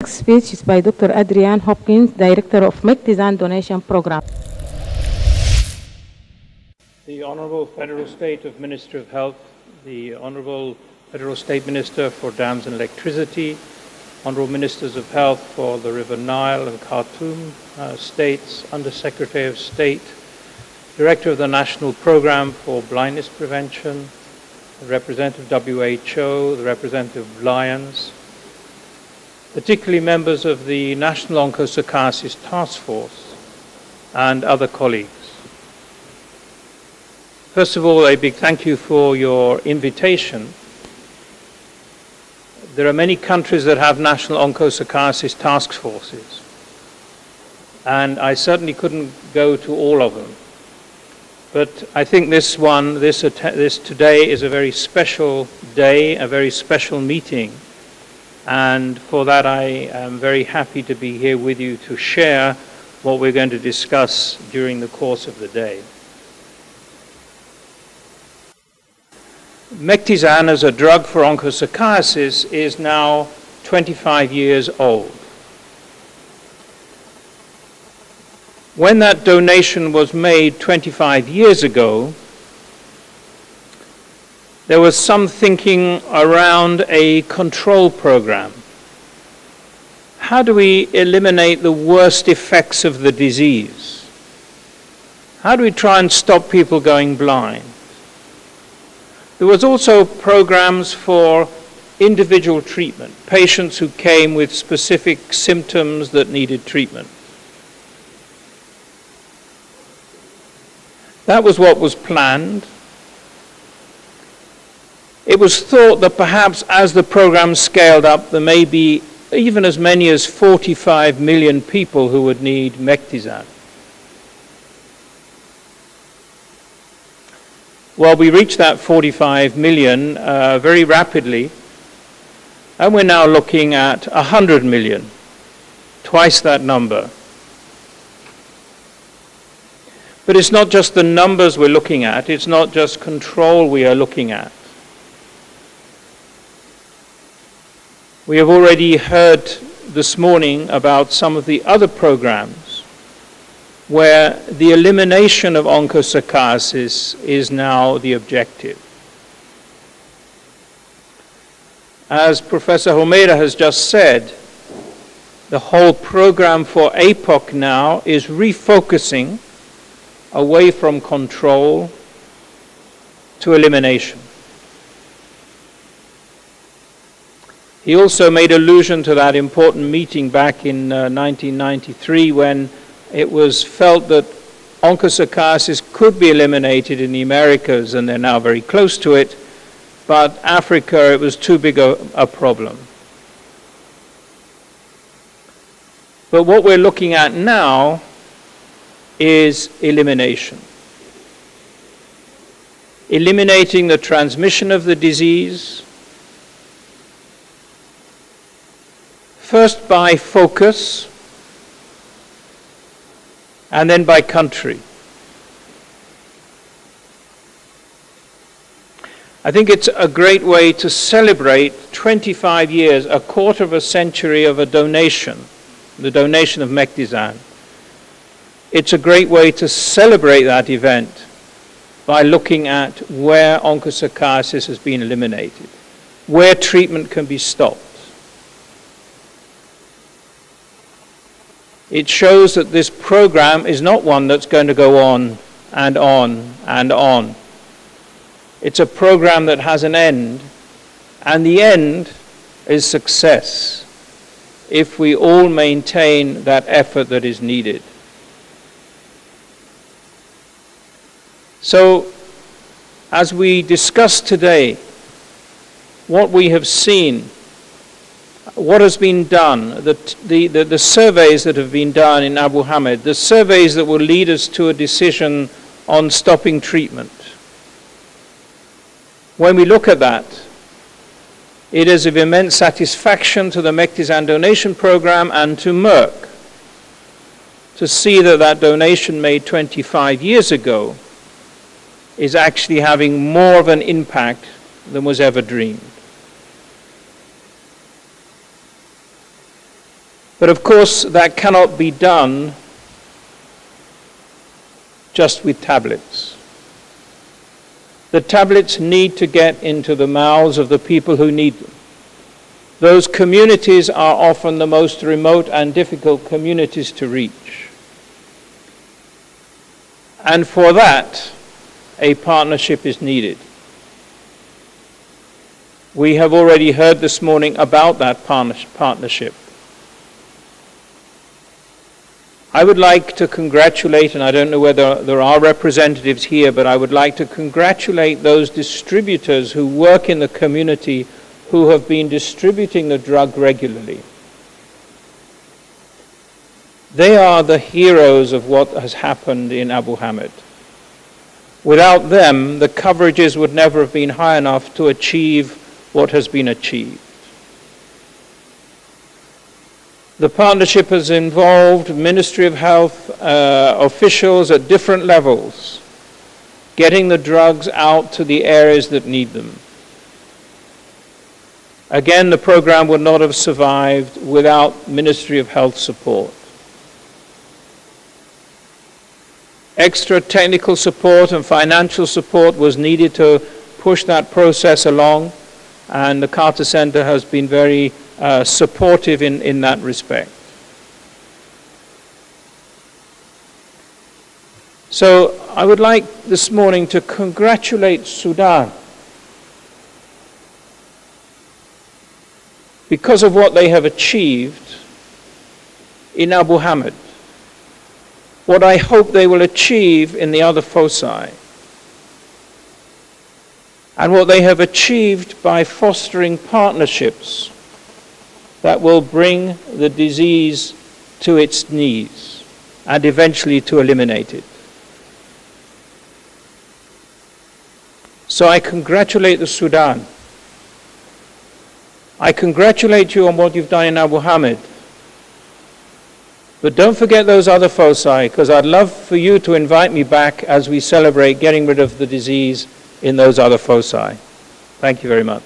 next speech is by Dr. Adrian Hopkins, Director of Mectizan Donation Program. The Honorable Federal State of Minister of Health, the Honorable Federal State Minister for Dams and Electricity, Honorable Ministers of Health for the River Nile and Khartoum states, Undersecretary of State, Director of the National Program for Blindness Prevention, the representative of WHO, the representative of Lions, particularly members of the National Onchocerciasis Task Force and other colleagues. First of all, a big thank you for your invitation. There are many countries that have national onchocerciasis task forces, and I certainly couldn't go to all of them. But I think this today is a very special day, a very special meeting, and for that I am very happy to be here with you to share what we're going to discuss during the course of the day. Mectizan as a drug for onchocerciasis is now 25 years old. When that donation was made 25 years ago, there was some thinking around a control program. How do we eliminate the worst effects of the disease? How do we try and stop people going blind? There was also programs for individual treatment, patients who came with specific symptoms that needed treatment. That was what was planned. It was thought that perhaps as the program scaled up, there may be even as many as 45 million people who would need Mectizan. Well, we reached that 45 million very rapidly, and we're now looking at 100 million, twice that number. But it's not just the numbers we're looking at, it's not just control we are looking at. We have already heard this morning about some of the other programs where the elimination of onchocerciasis is now the objective. As Professor Homeda has just said, the whole program for APOC now is refocusing away from control to elimination. He also made allusion to that important meeting back in 1993 when it was felt that onchocerciasis could be eliminated in the Americas, and they're now very close to it, but Africa, it was too big a problem. But what we're looking at now is elimination. Eliminating the transmission of the disease, first by focus, and then by country. I think it's a great way to celebrate 25 years, a quarter of a century of a donation, the donation of Mectizan. It's a great way to celebrate that event by looking at where onchocerciasis has been eliminated, where treatment can be stopped. It shows that this program is not one that's going to go on and on and on. It's a program that has an end, and the end is success if we all maintain that effort that is needed. So, as we discuss today, what we have seen, what has been done, the surveys that have been done in Abu Hamad, the surveys that will lead us to a decision on stopping treatment. When we look at that, it is of immense satisfaction to the Mectizan donation program and to Merck to see that that donation made 25 years ago is actually having more of an impact than was ever dreamed. But of course, that cannot be done just with tablets. The tablets need to get into the mouths of the people who need them. Those communities are often the most remote and difficult communities to reach. And for that, a partnership is needed. We have already heard this morning about that partnership. I would like to congratulate, and I don't know whether there are representatives here, but I would like to congratulate those distributors who work in the community who have been distributing the drug regularly. They are the heroes of what has happened in Abu Hamad. Without them, the coverages would never have been high enough to achieve what has been achieved. The partnership has involved Ministry of Health officials at different levels, getting the drugs out to the areas that need them. Again, the program would not have survived without Ministry of Health support. Extra technical support and financial support was needed to push that process along, and the Carter Center has been very supportive in that respect. So I would like this morning to congratulate Sudan because of what they have achieved in Abu Hamad, what I hope they will achieve in the other foci, and what they have achieved by fostering partnerships that will bring the disease to its knees and eventually to eliminate it. So I congratulate the Sudan. I congratulate you on what you've done in Abu Hamad. But don't forget those other foci, because I'd love for you to invite me back as we celebrate getting rid of the disease in those other foci. Thank you very much.